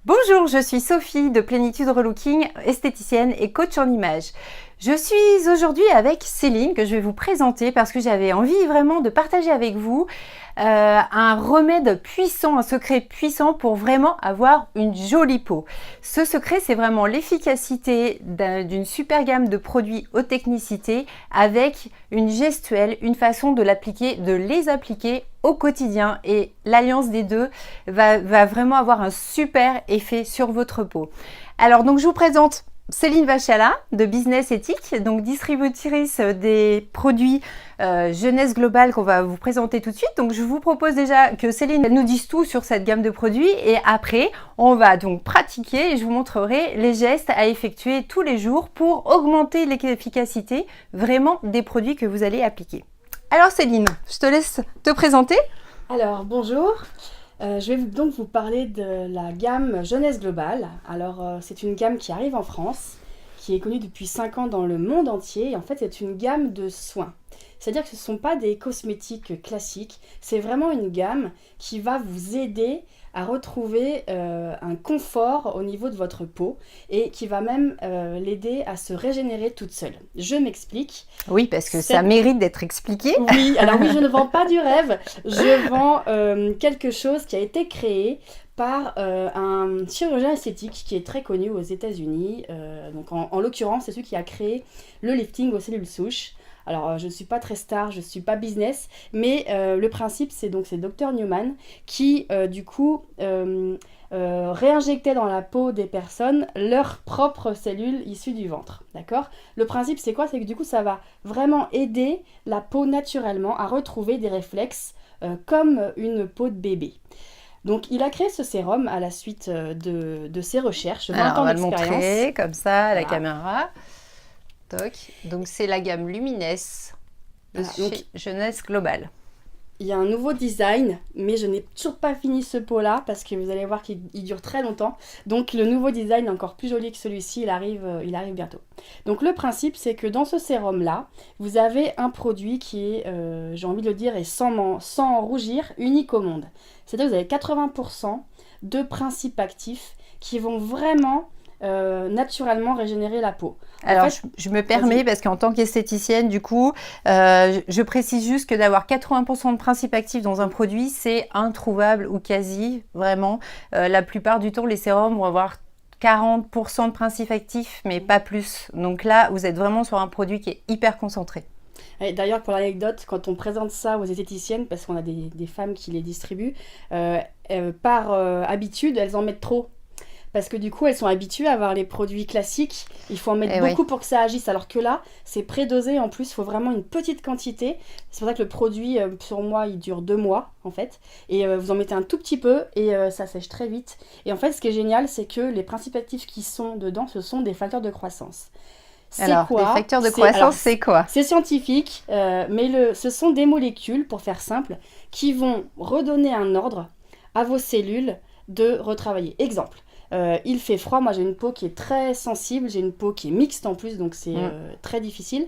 Bonjour, je suis Sophie de Plénitude Relooking, esthéticienne et coach en image. Je suis aujourd'hui avec Céline que je vais vous présenter parce que j'avais envie vraiment de partager avec vous un remède puissant, un secret puissant pour vraiment avoir une jolie peau. Ce secret, c'est vraiment l'efficacité d'une super gamme de produits haute technicité avec une gestuelle, une façon de l'appliquer, de les appliquer au quotidien, et l'alliance des deux va vraiment avoir un super effet sur votre peau. Alors donc je vous présente Céline Vachala de Business Ethique, donc distributrice des produits Jeunesse Globale qu'on va vous présenter tout de suite. Donc je vous propose déjà que Céline nous dise tout sur cette gamme de produits et après on va donc pratiquer et je vous montrerai les gestes à effectuer tous les jours pour augmenter l'efficacité vraiment des produits que vous allez appliquer. Alors Céline, je te laisse te présenter. Alors bonjour, je vais donc vous parler de la gamme Jeunesse Globale. Alors c'est une gamme qui arrive en France, qui est connue depuis 5 ans dans le monde entier. Et en fait c'est une gamme de soins. C'est-à-dire que ce ne sont pas des cosmétiques classiques, c'est vraiment une gamme qui va vous aider à retrouver un confort au niveau de votre peau et qui va même l'aider à se régénérer toute seule. Je m'explique. Oui, parce que ça mérite d'être expliqué. Oui, alors oui, je ne vends pas du rêve, je vends quelque chose qui a été créé par un chirurgien esthétique qui est très connu aux États-Unis. Donc en l'occurrence, c'est celui qui a créé le lifting aux cellules souches. Alors, je ne suis pas très star, je ne suis pas business, mais le principe, c'est Dr Newman qui, réinjectait dans la peau des personnes leurs propres cellules issues du ventre. D'accord ? Le principe, c'est quoi ? C'est que du coup, ça va vraiment aider la peau naturellement à retrouver des réflexes comme une peau de bébé. Donc, il a créé ce sérum à la suite de ses recherches, 20 Alors, ans on va le d'expérience. montrer comme ça à la Voilà. caméra. Toc. Donc, c'est la gamme Luminesse de Voilà. chez Jeunesse Globale. Il y a un nouveau design, mais je n'ai toujours pas fini ce pot-là parce que vous allez voir qu'il dure très longtemps. Donc le nouveau design est encore plus joli que celui-ci, il arrive bientôt. Donc le principe, c'est que dans ce sérum-là, vous avez un produit qui est, j'ai envie de le dire, et sans rougir, unique au monde. C'est-à-dire que vous avez 80% de principes actifs qui vont vraiment naturellement régénérer la peau. Alors, je me permets, parce qu'en tant qu'esthéticienne, du coup, je précise juste que d'avoir 80% de principes actifs dans un produit, c'est introuvable ou quasi, vraiment. La plupart du temps, les sérums vont avoir 40% de principes actifs, mais pas plus. Donc là, vous êtes vraiment sur un produit qui est hyper concentré. Et d'ailleurs, pour l'anecdote, quand on présente ça aux esthéticiennes, parce qu'on a des femmes qui les distribuent, par habitude, elles en mettent trop. Parce que du coup, elles sont habituées à avoir les produits classiques. Il faut en mettre beaucoup pour que ça agisse. Alors que là, c'est prédosé. En plus, il faut vraiment une petite quantité. C'est pour ça que le produit, sur moi, il dure 2 mois, en fait. Et vous en mettez un tout petit peu et ça sèche très vite. Et en fait, ce qui est génial, c'est que les principes actifs qui sont dedans, ce sont des facteurs de croissance. Alors, les facteurs de croissance, c'est quoi ? C'est scientifique, mais ce sont des molécules, pour faire simple, qui vont redonner un ordre à vos cellules de retravailler. Exemple. Il fait froid, moi j'ai une peau qui est très sensible, j'ai une peau qui est mixte en plus, donc c'est très difficile.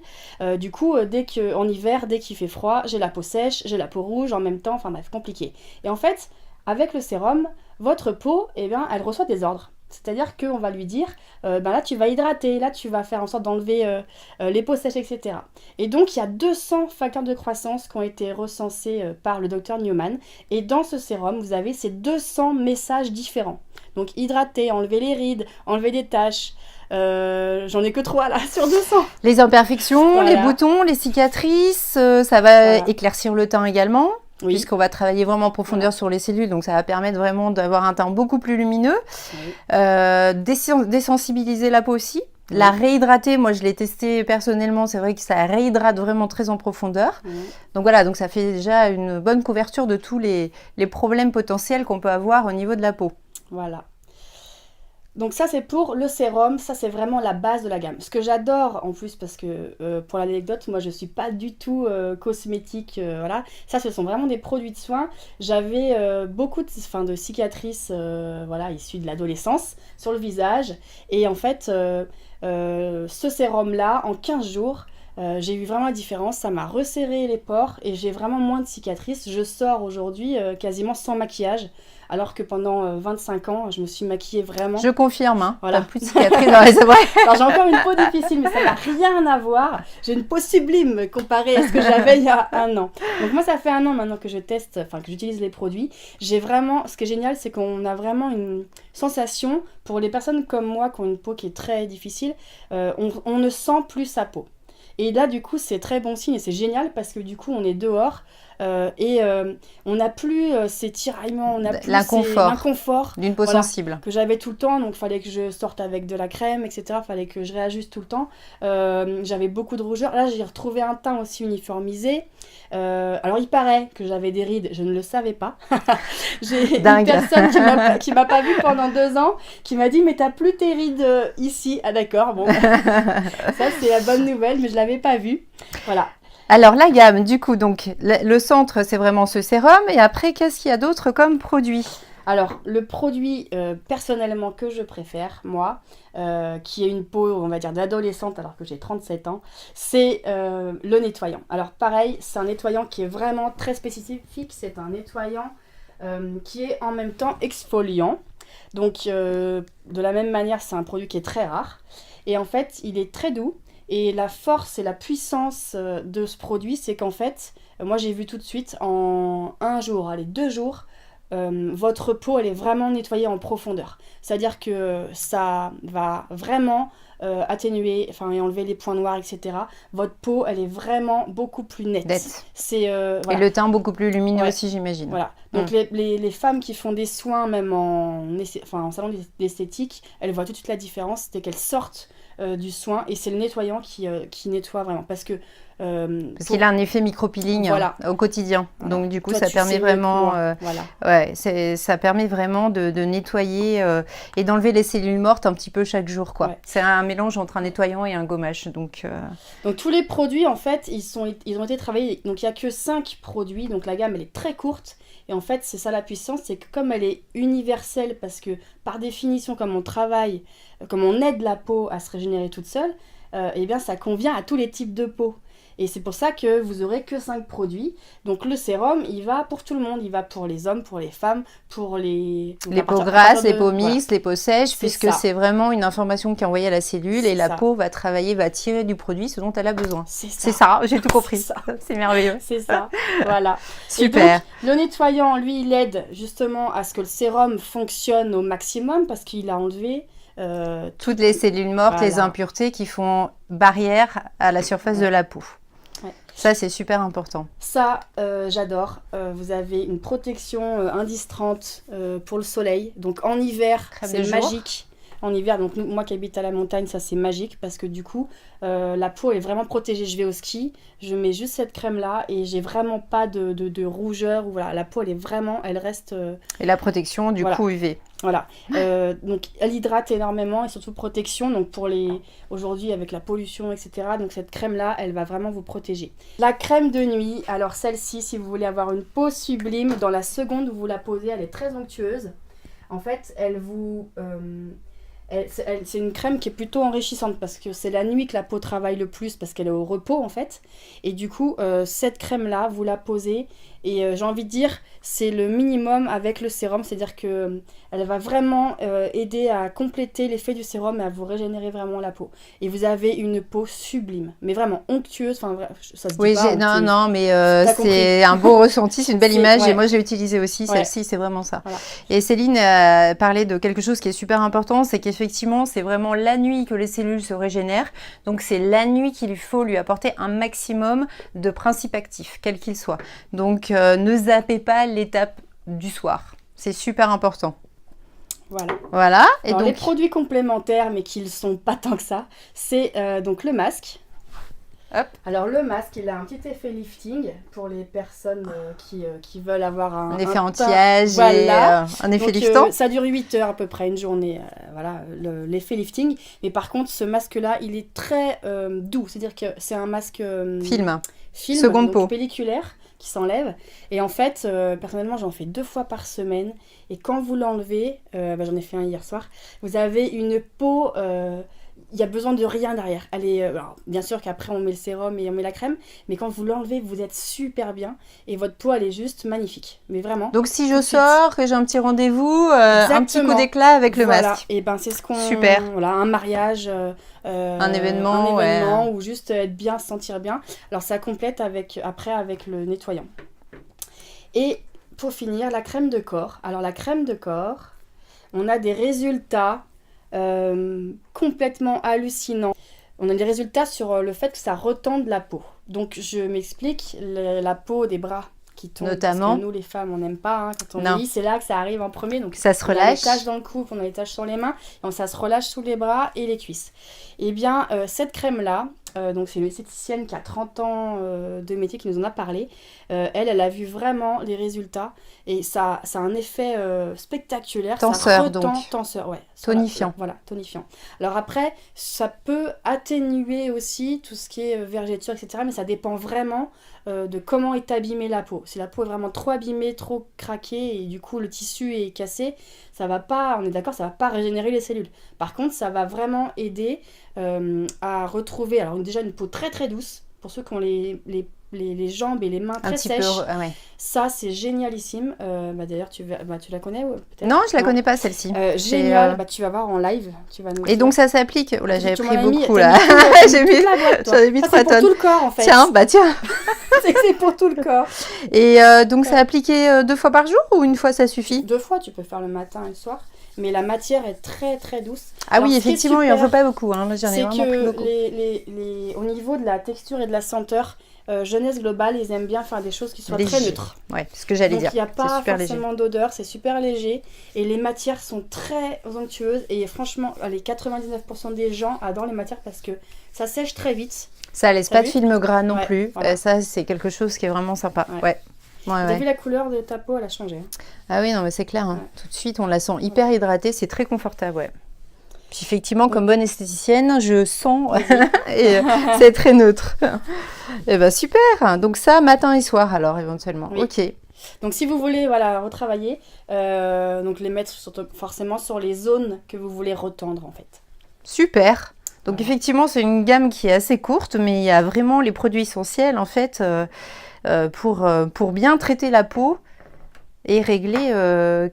Du coup, en hiver, dès qu'il fait froid, j'ai la peau sèche, j'ai la peau rouge en même temps, enfin bref, compliqué. Et en fait, avec le sérum, votre peau, eh bien, elle reçoit des ordres. C'est-à-dire qu'on va lui dire, là tu vas hydrater, là tu vas faire en sorte d'enlever les peaux sèches, etc. Et donc il y a 200 facteurs de croissance qui ont été recensés par le docteur Newman. Et dans ce sérum, vous avez ces 200 messages différents. Donc hydrater, enlever les rides, enlever des taches. J'en ai que 3 là sur 200. Les imperfections, voilà. Les boutons, les cicatrices, ça va éclaircir le teint également. Oui. Puisqu'on va travailler vraiment en profondeur sur les cellules, donc ça va permettre vraiment d'avoir un teint beaucoup plus lumineux. Oui. Désensibiliser la peau aussi. Oui. La réhydrater, moi je l'ai testé personnellement, c'est vrai que ça réhydrate vraiment très en profondeur. Oui. Donc voilà, donc ça fait déjà une bonne couverture de tous les problèmes potentiels qu'on peut avoir au niveau de la peau. Voilà. Donc ça c'est pour le sérum, ça c'est vraiment la base de la gamme. Ce que j'adore en plus, parce que pour l'anecdote, moi je suis pas du tout cosmétique, voilà. Ça ce sont vraiment des produits de soins. J'avais beaucoup de cicatrices voilà, issues de l'adolescence sur le visage. Et en fait, ce sérum là, en 15 jours, J'ai eu vraiment la différence, ça m'a resserré les pores et j'ai vraiment moins de cicatrices. Je sors aujourd'hui quasiment sans maquillage, alors que pendant 25 ans, je me suis maquillée vraiment. Je confirme, hein. Voilà. T'as plus de cicatrices dans les oreilles. Alors j'ai encore une peau difficile, mais ça n'a rien à voir. J'ai une peau sublime comparée à ce que j'avais il y a un an. Donc moi, ça fait un an maintenant que je teste, enfin que j'utilise les produits. J'ai vraiment, ce qui est génial, c'est qu'on a vraiment une sensation, pour les personnes comme moi qui ont une peau qui est très difficile, on ne sent plus sa peau. Et là, du coup, c'est très bon signe et c'est génial parce que du coup, on est dehors et on n'a plus ces tiraillements, on n'a plus l'inconfort d'une peau sensible que j'avais tout le temps. Donc, il fallait que je sorte avec de la crème, etc. Il fallait que je réajuste tout le temps. J'avais beaucoup de rougeur. Là, j'ai retrouvé un teint aussi uniformisé. Alors, il paraît que j'avais des rides, je ne le savais pas. J'ai Dingue. une personne qui m'a pas vue pendant 2 ans, qui m'a dit mais t'as plus tes rides ici. Ah d'accord, bon. Ça c'est la bonne nouvelle, mais je l'avais pas vue. Voilà. Alors la gamme, du coup, donc le centre, c'est vraiment ce sérum. Et après, qu'est-ce qu'il y a d'autre comme produit? Alors, le produit personnellement que je préfère, moi, qui est une peau, on va dire, d'adolescente alors que j'ai 37 ans, c'est le nettoyant. Alors pareil, c'est un nettoyant qui est vraiment très spécifique. C'est un nettoyant qui est en même temps exfoliant. Donc, de la même manière, c'est un produit qui est très rare. Et en fait, il est très doux. Et la force et la puissance de ce produit, c'est qu'en fait, moi j'ai vu tout de suite en 1 jour, allez 2 jours, votre peau elle est vraiment nettoyée en profondeur. C'est-à-dire que ça va vraiment atténuer, enfin et enlever les points noirs, etc. Votre peau elle est vraiment beaucoup plus nette. C'est, voilà. Et le teint beaucoup plus lumineux aussi, j'imagine. Voilà. Donc les femmes qui font des soins, même en salon d'esthétique, elles voient tout de suite la différence dès qu'elles sortent du soin, et c'est le nettoyant qui nettoie vraiment parce qu'il a un effet micro-peeling au quotidien. Voilà. Donc du coup, ça permet vraiment, ça permet vraiment de nettoyer et d'enlever les cellules mortes un petit peu chaque jour, quoi. Ouais. C'est un mélange entre un nettoyant et un gommage. Donc tous les produits, en fait, ils ont été travaillés. Donc il y a que 5 produits. Donc la gamme, elle est très courte. Et en fait, c'est ça la puissance, c'est que comme elle est universelle, parce que par définition, comme on travaille, comme on aide la peau à se régénérer toute seule, eh bien ça convient à tous les types de peau. Et c'est pour ça que vous aurez que 5 produits. Donc le sérum, il va pour tout le monde. Il va pour les hommes, pour les femmes, pour les peaux grasses, les peaux mixtes, les peaux sèches, puisque c'est vraiment une information qui est envoyée à la cellule et la peau va travailler, va tirer du produit ce dont elle a besoin. C'est ça, j'ai tout compris. C'est merveilleux. C'est ça, voilà. Super. Et donc, le nettoyant, lui, il aide justement à ce que le sérum fonctionne au maximum parce qu'il a enlevé toutes les cellules mortes, les impuretés qui font barrière à la surface de la peau. Ouais. Ça, c'est super important. Ça, j'adore. Vous avez une protection indice 30 pour le soleil. Donc en hiver, c'est magique. En hiver, donc moi qui habite à la montagne, ça c'est magique parce que du coup, la peau est vraiment protégée. Je vais au ski, je mets juste cette crème-là et j'ai vraiment pas de rougeur. Ou voilà, la peau, elle reste... Et la protection du coup UV. Voilà, donc elle hydrate énormément et surtout protection, donc pour aujourd'hui avec la pollution, etc. Donc cette crème-là, elle va vraiment vous protéger. La crème de nuit, alors celle-ci, si vous voulez avoir une peau sublime, dans la seconde où vous la posez, elle est très onctueuse. En fait, c'est une crème qui est plutôt enrichissante parce que c'est la nuit que la peau travaille le plus parce qu'elle est au repos en fait. Et du coup, cette crème-là, vous la posez et j'ai envie de dire, c'est le minimum avec le sérum. C'est-à-dire qu'elle va vraiment aider à compléter l'effet du sérum et à vous régénérer vraiment la peau. Et vous avez une peau sublime, mais vraiment onctueuse. Enfin, ça se dit pas. Non, mais c'est un beau ressenti, c'est une belle image et moi je l'ai utilisée aussi, celle-ci, c'est vraiment ça. Voilà. Et Céline parlait de quelque chose qui est super important, c'est qu'effectivement, c'est vraiment la nuit que les cellules se régénèrent. Donc c'est la nuit qu'il faut lui apporter un maximum de principes actifs, quels qu'ils soient. Donc ne zappez pas l'étape du soir, c'est super important. Voilà. Et alors, donc les produits complémentaires, mais qui ne sont pas tant que ça, c'est donc le masque. Hop. Alors le masque, il a un petit effet lifting pour les personnes qui veulent avoir un effet anti-âge et un effet liftant. Ça dure 8 heures à peu près, une journée, l'effet lifting. Mais par contre, ce masque-là, il est très doux, c'est-à-dire que c'est un masque film, seconde peau, pelliculaire, qui s'enlève. Et en fait, personnellement, j'en fais 2 fois par semaine. Et quand vous l'enlevez, j'en ai fait un hier soir, vous avez une peau... il y a besoin de rien derrière. Elle est, alors, bien sûr qu'après on met le sérum et on met la crème, mais quand vous l'enlevez, vous êtes super bien et votre peau elle est juste magnifique. Mais vraiment. Donc si tout je de suite. sors, que j'ai un petit rendez-vous, un petit coup Exactement. d'éclat avec le Voilà. masque. Et ben c'est ce qu'on. Super. Voilà, un mariage. Un événement, ou juste être bien, se sentir bien. Alors ça complète après avec le nettoyant. Et pour finir, la crème de corps. Alors la crème de corps, on a des résultats complètement hallucinants. On a des résultats sur le fait que ça retende la peau. Donc je m'explique, la peau des bras qui tombe, Notamment. parce que nous les femmes on n'aime pas, hein, quand on Non. vieillit, c'est là que ça arrive en premier. Donc Ça se on a les relâche. taches dans le cou, on a les taches sur les mains, donc ça se relâche sous les bras et les cuisses. Et bien cette crème là, donc c'est une esthéticienne qui a 30 ans de métier qui nous en a parlé. Elle a vu vraiment les résultats et ça a un effet spectaculaire. Tenseur, ça retend, donc. tenseur, ouais. Tonifiant. Voilà, tonifiant. Alors après, ça peut atténuer aussi tout ce qui est vergeture, etc. Mais ça dépend vraiment de comment est abîmée la peau. Si la peau est vraiment trop abîmée, trop craquée et du coup le tissu est cassé, ça va pas, on est d'accord, ça va pas régénérer les cellules. Par contre, ça va vraiment aider à retrouver, alors déjà une peau très très douce, pour ceux qui ont les jambes et les mains Un très petit sèches. peu. Ouais. Ça, c'est génialissime. D'ailleurs, tu la connais peut-être? Non, je la connais pas celle-ci. Génial. Tu vas voir en live. Tu vas nous Et donc ça s'applique. Oh là, j'avais Tu pris m'en as mis- beaucoup t'as là. mis J'ai toute mis, la boîte, toi. j'en ai mis Ça, 3 c'est pour tonnes. tout le corps en fait. Tiens, bah tiens. C'est pour tout le corps. Et donc ça appliqué 2 fois par jour ou une fois ça suffit? 2 fois, tu peux faire le matin et le soir. Mais la matière est très très douce. Ah Alors, oui, ce qui est effectivement, il en super, faut pas beaucoup. Hein. Moi, j'en ai c'est vraiment pris beaucoup. que au niveau de la texture et de la senteur, Jeunesse Globale, ils aiment bien faire des choses qui soient très Léger. neutres. Ouais, c'est ce que j'allais Donc dire. il n'y a C'est pas super léger. forcément d'odeur, c'est super léger. Et les matières sont très onctueuses. Et franchement, les 99% des gens adorent les matières parce que ça sèche très vite. Ça laisse T'as pas de vu? film gras non Ouais, plus. voilà. Ça, c'est quelque chose qui est vraiment sympa. Ouais. Ouais. Ouais, T'as ouais. vu la couleur de ta peau, elle a changé. Hein. Ah oui, non, mais c'est clair. Hein. Ouais. Tout de suite, on la sent hyper hydratée. C'est très confortable, ouais. Puis effectivement, comme bonne esthéticienne, je sens et c'est très neutre. Et ben super. Donc ça, matin et soir alors éventuellement. Oui. Ok. Donc si vous voulez retravailler, donc les mettre forcément sur les zones que vous voulez retendre en fait. Super. Donc effectivement, c'est une gamme qui est assez courte, mais il y a vraiment les produits essentiels en fait pour bien traiter la peau et régler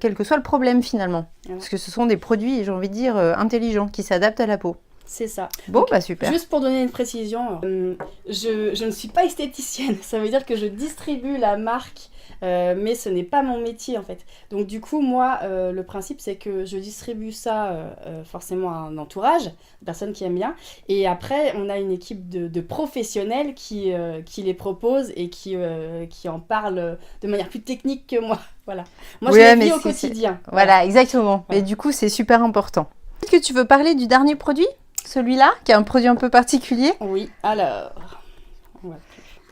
quel que soit le problème finalement. Voilà. Parce que ce sont des produits, j'ai envie de dire, intelligents qui s'adaptent à la peau. C'est ça. Bon, Donc, bah super. Juste pour donner une précision, je ne suis pas esthéticienne. Ça veut dire que je distribue la marque, mais ce n'est pas mon métier en fait. Donc du coup, moi, le principe c'est que je distribue ça forcément à un entourage, de personnes qui aiment bien. Et après, on a une équipe de professionnels qui les proposent et qui en parlent de manière plus technique que moi. Voilà. Moi, Oui, je les mais vis au c'est- quotidien. Voilà, exactement. Voilà. Et du coup, c'est super important. Est-ce que tu veux parler du dernier produit? Celui-là, qui est un produit un peu particulier. Oui, alors... Ouais.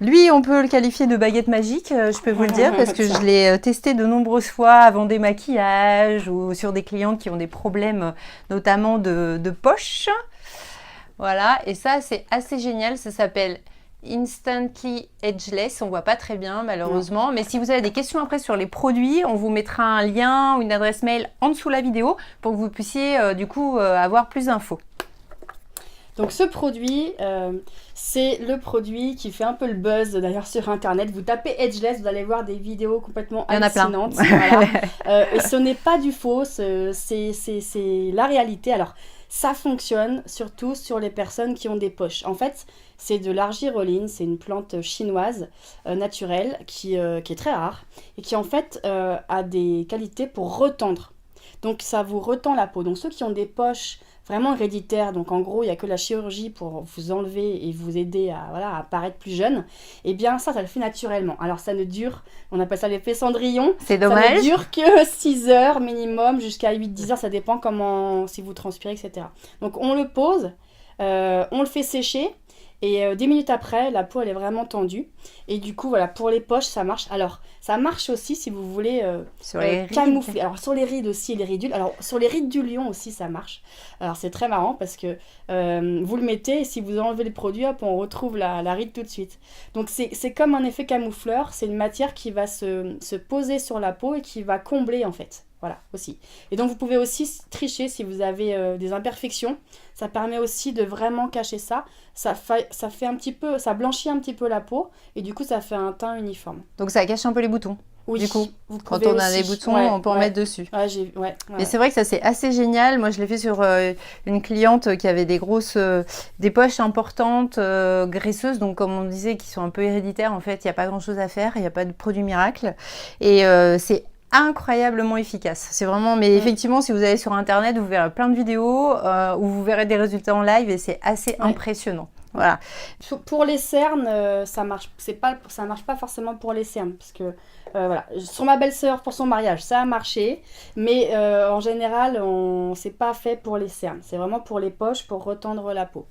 Lui, on peut le qualifier de baguette magique, je peux vous le dire, parce que je l'ai testé de nombreuses fois avant des maquillages ou sur des clientes qui ont des problèmes, notamment de poche. Voilà, et ça, c'est assez génial. Ça s'appelle Instantly Edgeless. On voit pas très bien, malheureusement. Mais si vous avez des questions après sur les produits, on vous mettra un lien ou une adresse mail en dessous de la vidéo pour que vous puissiez, du coup, avoir plus d'infos. Donc ce produit, c'est le produit qui fait un peu le buzz d'ailleurs sur internet. Vous tapez Edgeless, vous allez voir des vidéos complètement Il y en a plein. hallucinantes. Voilà. Et ce n'est pas du faux, c'est la réalité. Alors ça fonctionne surtout sur les personnes qui ont des poches. En fait, c'est de l'argyroline, c'est une plante chinoise naturelle qui est très rare et qui en fait a des qualités pour retendre. Donc ça vous retend la peau. Donc ceux qui ont des poches vraiment héréditaire, donc en gros il n'y a que la chirurgie pour vous enlever et vous aider à paraître plus jeune, et bien ça le fait naturellement. Alors ça ne dure, on appelle ça l'effet Cendrillon, C'est ça dommage. ne dure que 6 heures minimum, jusqu'à 8-10 heures, ça dépend comment, si vous transpirez, etc. Donc on le pose, on le fait sécher, et 10 minutes après, la peau elle est vraiment tendue. Et du coup, voilà, pour les poches, ça marche. Alors, ça marche aussi si vous voulez Sur les rides. camoufler. Alors, sur les rides aussi, les ridules. Alors, sur les rides du lion aussi, ça marche. Alors, c'est très marrant parce que vous le mettez et si vous enlevez le produit, hop, on retrouve la ride tout de suite. Donc, c'est comme un effet camoufleur. C'est une matière qui va se poser sur la peau et qui va combler en fait. Voilà, aussi. Et donc, vous pouvez aussi tricher si vous avez des imperfections. Ça permet aussi de vraiment cacher ça. Ça fait un petit peu, ça blanchit un petit peu la peau. Et du coup, ça fait un teint uniforme. Donc ça cache un peu les boutons. Oui, Du coup, vous quand pouvez on a aussi. des boutons, Ouais, on peut en ouais. mettre dessus. Ouais, Mais c'est vrai que ça, c'est assez génial. Moi, je l'ai fait sur une cliente qui avait des poches importantes, graisseuses, donc comme on disait, qui sont un peu héréditaires. En fait, il n'y a pas grand-chose à faire, il n'y a pas de produit miracle. Et c'est incroyablement efficace. C'est vraiment, mais effectivement, si vous allez sur Internet, vous verrez plein de vidéos où vous verrez des résultats en live et c'est assez impressionnant. Voilà. Pour les cernes, ça marche pas forcément pour les cernes, parce que voilà, sur ma belle-sœur pour son mariage, ça a marché, mais en général, c'est pas fait pour les cernes. C'est vraiment pour les poches, pour retendre la peau.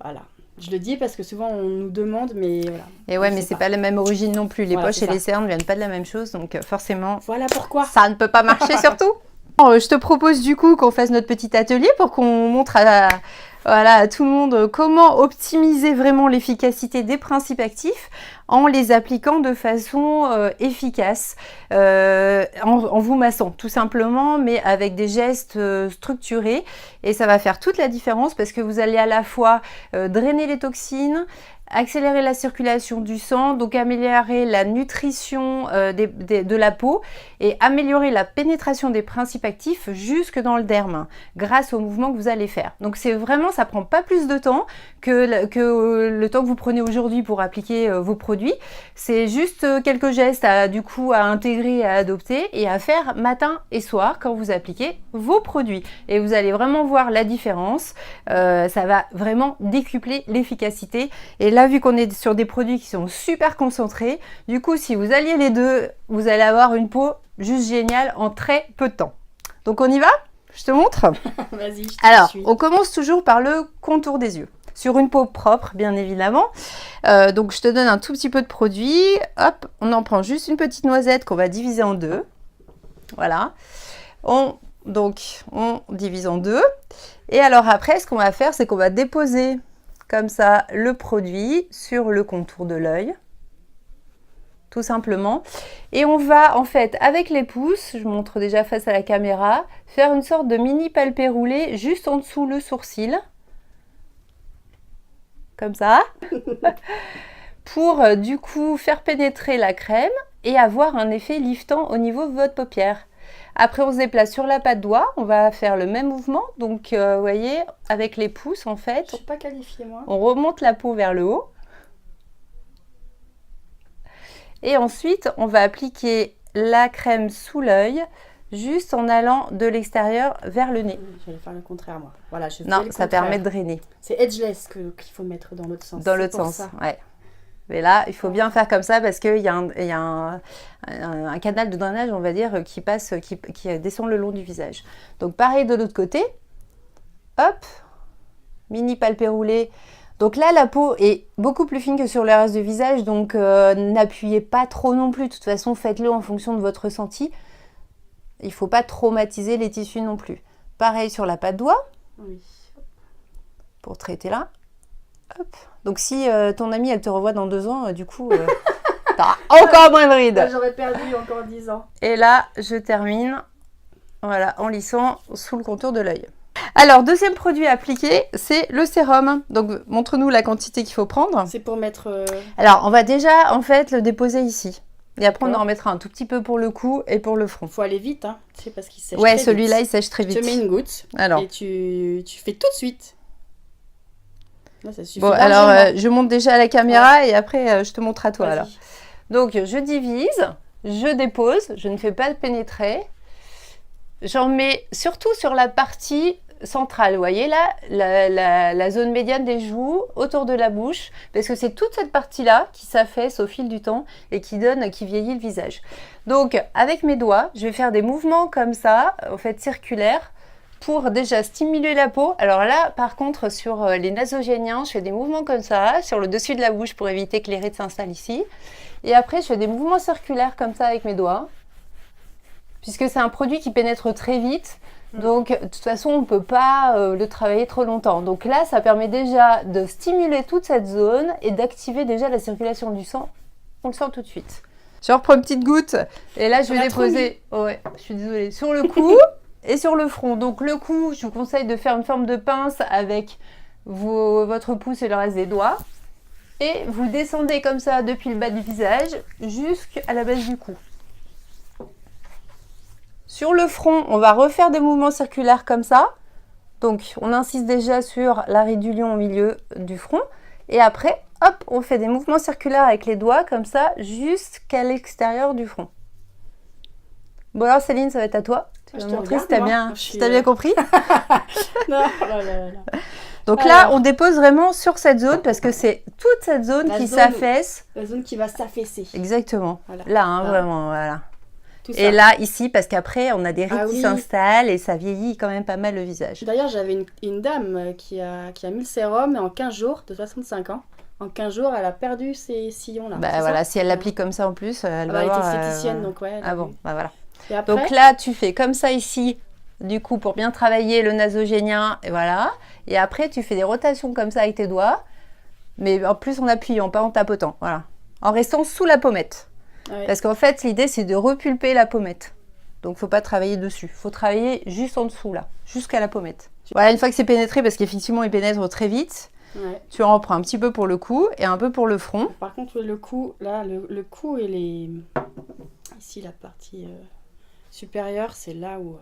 Voilà. Je le dis parce que souvent on nous demande, mais voilà. Et ouais, mais c'est pas la même origine non plus. Les Voilà, poches et les cernes ne viennent pas de la même chose, donc forcément. Voilà pourquoi. Ça ne peut pas marcher surtout. Je te propose du coup qu'on fasse notre petit atelier pour qu'on montre à tout le monde comment optimiser vraiment l'efficacité des principes actifs en les appliquant de façon efficace, en vous massant tout simplement, mais avec des gestes structurés. Et ça va faire toute la différence parce que vous allez à la fois drainer les toxines, accélérer la circulation du sang, donc améliorer la nutrition de la peau et améliorer la pénétration des principes actifs jusque dans le derme grâce au mouvement que vous allez faire. Donc c'est vraiment, ça prend pas plus de temps que le temps que vous prenez aujourd'hui pour appliquer vos produits. C'est juste quelques gestes à intégrer, à adopter et à faire matin et soir quand vous appliquez vos produits. Et vous allez vraiment voir la différence. Ça va vraiment décupler l'efficacité. Et là, vu qu'on est sur des produits qui sont super concentrés, du coup, si vous alliez les deux, vous allez avoir une peau juste géniale en très peu de temps. Donc, on y va? Je te montre. Vas-y, je te Alors, suis. on commence toujours par le contour des yeux. Sur une peau propre, bien évidemment. Donc, je te donne un tout petit peu de produit. Hop, on en prend juste une petite noisette qu'on va diviser en deux. Voilà. On divise en deux. Et alors après, ce qu'on va faire, c'est qu'on va déposer comme ça le produit sur le contour de l'œil. Tout simplement. Et on va en fait, avec les pouces, je montre déjà face à la caméra, faire une sorte de mini palpé roulé juste en dessous le sourcil. Comme ça. Pour du coup faire pénétrer la crème et avoir un effet liftant au niveau de votre paupière. Après, on se déplace sur la patte doigt, on va faire le même mouvement. Donc, vous voyez, avec les pouces, en fait, Je suis pas qualifiée, moi. on remonte la peau vers le haut. Et ensuite, on va appliquer la crème sous l'œil, juste en allant de l'extérieur vers le nez. J'allais faire le contraire, moi. Voilà, je fais Non, le ça contraire. permet de drainer. C'est edgeless qu'il faut mettre dans l'autre sens. Dans C'est l'autre pour sens, ça. ouais. Mais là, il faut bien faire comme ça parce qu'il y a un canal de drainage, on va dire, qui descend le long du visage. Donc, pareil de l'autre côté. Hop, mini palpé roulé. Donc là, la peau est beaucoup plus fine que sur le reste du visage, donc n'appuyez pas trop non plus. De toute façon, faites-le en fonction de votre ressenti. Il ne faut pas traumatiser les tissus non plus. Pareil sur la patte doigt, Oui. pour traiter là. Hop. Donc si ton amie, elle te revoit dans 2 ans, du coup, t'auras encore moins de rides. J'aurais perdu encore 10 ans. Et là, je termine, voilà, en lissant sous le contour de l'œil. Alors, deuxième produit à appliquer, c'est le sérum. Donc, montre-nous la quantité qu'il faut prendre. C'est pour mettre... Alors, on va déjà, en fait, le déposer ici. Et après, on en D'accord. remettra un tout petit peu pour le cou et pour le front. Faut aller vite, hein. C'est parce qu'il sèche Ouais, très celui-là, il vite. sèche très Tu vite. mets une goutte Alors, et tu fais tout de suite. Là, ça suffit bon, alors, largement. je monte déjà à la caméra et après, je te montre à toi, Vas-y. alors. Donc, je divise, je dépose, je ne fais pas pénétrer. J'en mets surtout sur la partie centrale, vous voyez là, la zone médiane des joues, autour de la bouche, parce que c'est toute cette partie-là qui s'affaisse au fil du temps et qui vieillit le visage. Donc, avec mes doigts, je vais faire des mouvements comme ça, en fait circulaires, pour déjà stimuler la peau. Alors là, par contre, sur les nasogéniens, je fais des mouvements comme ça, sur le dessus de la bouche pour éviter que les rides s'installent ici. Et après, je fais des mouvements circulaires comme ça avec mes doigts, puisque c'est un produit qui pénètre très vite. Donc, de toute façon, on ne peut pas le travailler trop longtemps. Donc là, ça permet déjà de stimuler toute cette zone et d'activer déjà la circulation du sang. On le sent tout de suite. Je reprends une petite goutte. Et là, je vais On a trop déposer. Oh ouais, je suis désolée. Sur le cou et sur le front. Donc, le cou, je vous conseille de faire une forme de pince avec votre pouce et le reste des doigts. Et vous descendez comme ça depuis le bas du visage jusqu'à la base du cou. Sur le front, on va refaire des mouvements circulaires comme ça. Donc, on insiste déjà sur l'arrêt du lion au milieu du front. Et après, hop, on fait des mouvements circulaires avec les doigts comme ça jusqu'à l'extérieur du front. Bon alors Céline, ça va être à toi. Tu vas me montrer si tu as bien compris. Non, là, là, là. Donc là, on dépose vraiment sur cette zone parce que c'est toute cette zone qui s'affaisse. La zone qui va s'affaisser. Exactement. Voilà. Là, hein, vraiment, voilà. Tout ça. Et là, ici, parce qu'après, on a des rides qui oui. s'installent et ça vieillit quand même pas mal le visage. D'ailleurs, j'avais une dame qui a mis le sérum et en 15 jours, de 65 ans, en 15 jours, elle a perdu ses sillons là. Bah voilà, si elle l'applique comme ça en plus, elle va avoir... Elle était esthéticienne, donc ouais. Ah bon, bah voilà. Et après, donc là, tu fais comme ça ici, du coup, pour bien travailler le nasogénien, et voilà. Et après, tu fais des rotations comme ça avec tes doigts, mais en plus en appuyant, pas en tapotant, voilà. En restant sous la pommette. ouais. Parce qu'en fait, l'idée, c'est de repulper la pommette. Donc, faut pas travailler dessus. Faut travailler juste en dessous, là, jusqu'à la pommette. Voilà, une fois que c'est pénétré, parce qu'effectivement, il pénètre très vite, Ouais. tu en prends un petit peu pour le cou et un peu pour le front. Par contre, le cou, là, le cou et les... Ici, la partie supérieure, c'est là où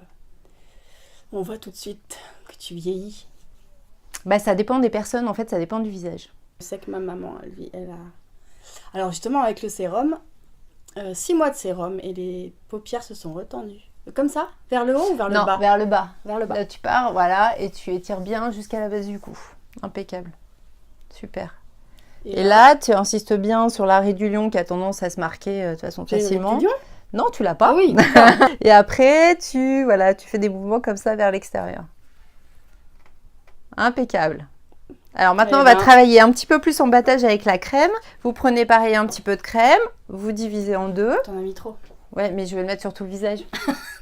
on voit tout de suite que tu vieillis. Bah, ça dépend des personnes, en fait, ça dépend du visage. Je sais que ma maman, elle a... Alors justement, avec le sérum, 6 mois de sérum et les paupières se sont retendues. Comme ça? Vers le haut ou vers le bas? Non, vers le bas. Vers le bas. Là, tu pars, voilà, et tu étires bien jusqu'à la base du cou. Impeccable. Super. Et là, tu insistes bien sur l'arrêt du lion qui a tendance à se marquer de toute façon facilement. Du lion? Non, tu l'as pas. Ah oui. Et après, tu fais des mouvements comme ça vers l'extérieur. Impeccable. Alors maintenant, on va travailler un petit peu plus en battage avec la crème. Vous prenez pareil un petit peu de crème, vous divisez en deux. T'en as mis trop. Ouais, mais je vais le mettre sur tout le visage.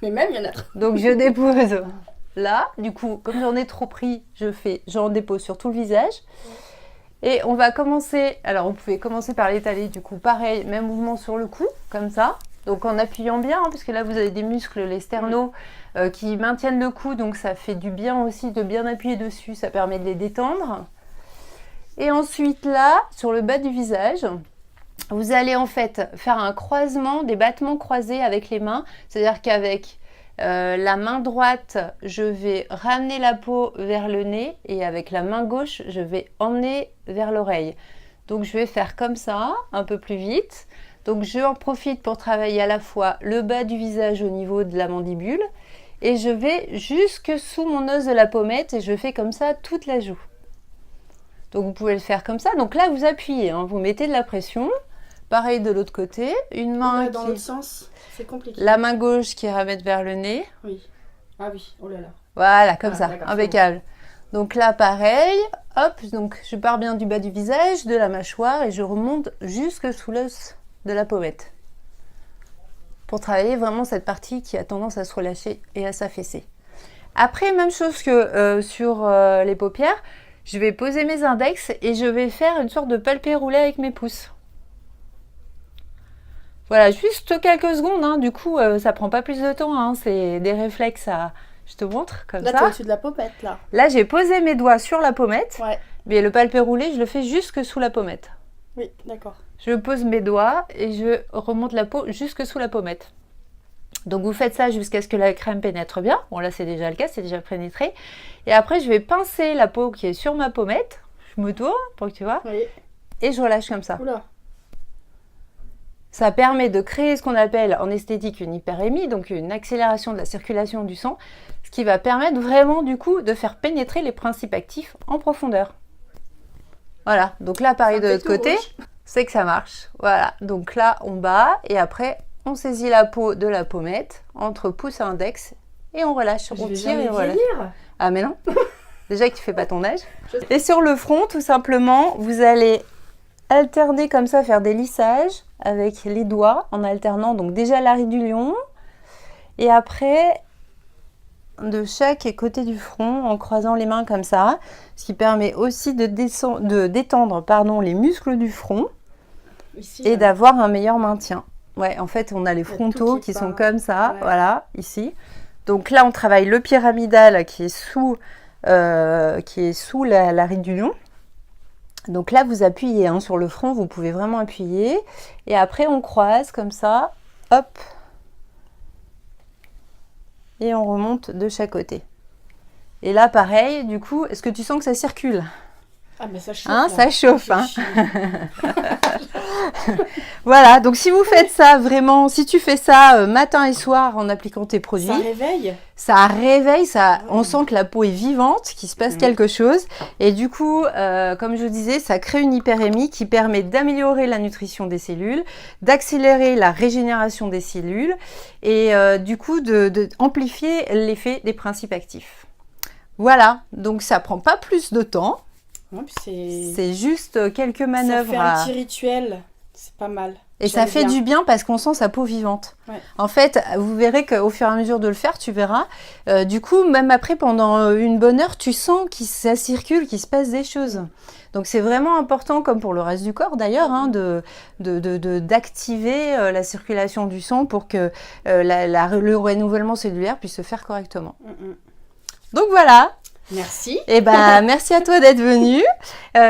Mais même, il y en a trop. Donc je dépose là. Du coup, comme j'en ai trop pris, j'en dépose sur tout le visage. Et on va commencer, alors vous pouvez commencer par l'étaler, du coup pareil, même mouvement sur le cou, comme ça. Donc en appuyant bien, hein, parce que là vous avez des muscles, les sternaux, qui maintiennent le cou, donc ça fait du bien aussi de bien appuyer dessus, ça permet de les détendre. Et ensuite là, sur le bas du visage, vous allez en fait faire un croisement, des battements croisés avec les mains, c'est-à-dire qu'avec la main droite, je vais ramener la peau vers le nez et avec la main gauche, je vais emmener vers l'oreille. Donc je vais faire comme ça, un peu plus vite. Donc je en profite pour travailler à la fois le bas du visage au niveau de la mandibule et je vais jusque sous mon os de la pommette et je fais comme ça toute la joue. Donc vous pouvez le faire comme ça. Donc là vous appuyez, hein, vous mettez de la pression. Pareil de l'autre côté, une main dans l'autre sens, c'est compliqué. La main gauche qui ramène vers le nez. Oui. Ah oui, oh là là. Voilà, comme ça, impeccable. Donc là, pareil, hop, donc je pars bien du bas du visage, de la mâchoire et je remonte jusque sous l'os de la pommette. Pour travailler vraiment cette partie qui a tendance à se relâcher et à s'affaisser. Après, même chose que sur les paupières, je vais poser mes index et je vais faire une sorte de palpé roulé avec mes pouces. Voilà, juste quelques secondes, hein. Du coup, ça prend pas plus de temps, hein. C'est des réflexes à... Je te montre, comme ça. Là, t'es au-dessus de la pommette, là. Là, j'ai posé mes doigts sur la pommette, ouais. Mais le palpé roulé, je le fais jusque sous la pommette. Oui, d'accord. Je pose mes doigts et je remonte la peau jusque sous la pommette. Donc, vous faites ça jusqu'à ce que la crème pénètre bien. Bon, là, c'est déjà le cas, c'est déjà pénétré. Et après, je vais pincer la peau qui est sur ma pommette. Je me tourne, pour que tu vois. Oui. Et je relâche comme ça. Oula. Ça permet de créer ce qu'on appelle en esthétique une hyperémie, donc une accélération de la circulation du sang, ce qui va permettre vraiment du coup de faire pénétrer les principes actifs en profondeur. Voilà, donc là pareil de l'autre côté, c'est que ça marche. Voilà, donc là on bat et après on saisit la peau de la pommette entre pouce et index et on relâche, on tire et on relâche. Ah mais non, déjà que tu fais pas ton âge. Et sur le front tout simplement, vous allez alterner comme ça, faire des lissages avec les doigts en alternant donc déjà l'arrêt du lion et après de chaque côté du front en croisant les mains comme ça, ce qui permet aussi de détendre les muscles du front. Ici, et d'avoir un meilleur maintien. Ouais, en fait, on a les tout frontaux qui qui sont part. comme ça, Ouais. voilà, ici. Donc là, on travaille le pyramidal qui est sous la ride du lion. Donc là, vous appuyez hein, sur le front, vous pouvez vraiment appuyer. Et après, on croise comme ça, hop. Et on remonte de chaque côté. Et là, pareil, du coup, est-ce que tu sens que ça circule? Ah, mais ça chauffe. Hein, là. ça chauffe, Ça hein. fait chier. Voilà, donc si vous faites ça vraiment, si tu fais ça matin et soir en appliquant tes produits, Ça réveille. ça réveille, on Ouais. sent que la peau est vivante, qu'il se passe quelque chose. Et du coup, comme je vous disais, ça crée une hyperémie qui permet d'améliorer la nutrition des cellules, d'accélérer la régénération des cellules et du coup amplifier l'effet des principes actifs. Voilà, donc ça prend pas plus de temps. Ouais, puis C'est juste quelques ça manœuvres fait un petit rituel. C'est pas mal. Et ça J'aime fait bien. du bien parce qu'on sent sa peau vivante. Ouais. En fait, vous verrez qu'au fur et à mesure de le faire, tu verras. Du coup, même après, pendant une bonne heure, tu sens que ça circule, qu'il se passe des choses. Donc, c'est vraiment important, comme pour le reste du corps d'ailleurs, hein, d'activer la circulation du sang pour que le renouvellement cellulaire puisse se faire correctement. Donc, voilà. Merci. Eh ben, merci à toi d'être venu.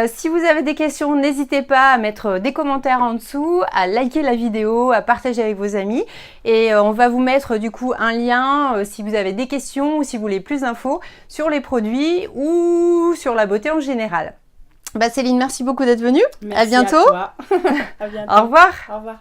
Si vous avez des questions, n'hésitez pas à mettre des commentaires en dessous, à liker la vidéo, à partager avec vos amis. Et on va vous mettre du coup un lien si vous avez des questions ou si vous voulez plus d'infos sur les produits ou sur la beauté en général. Bah, Céline, merci beaucoup d'être venue. Merci à bientôt. à toi. À bientôt. Au revoir. Au revoir.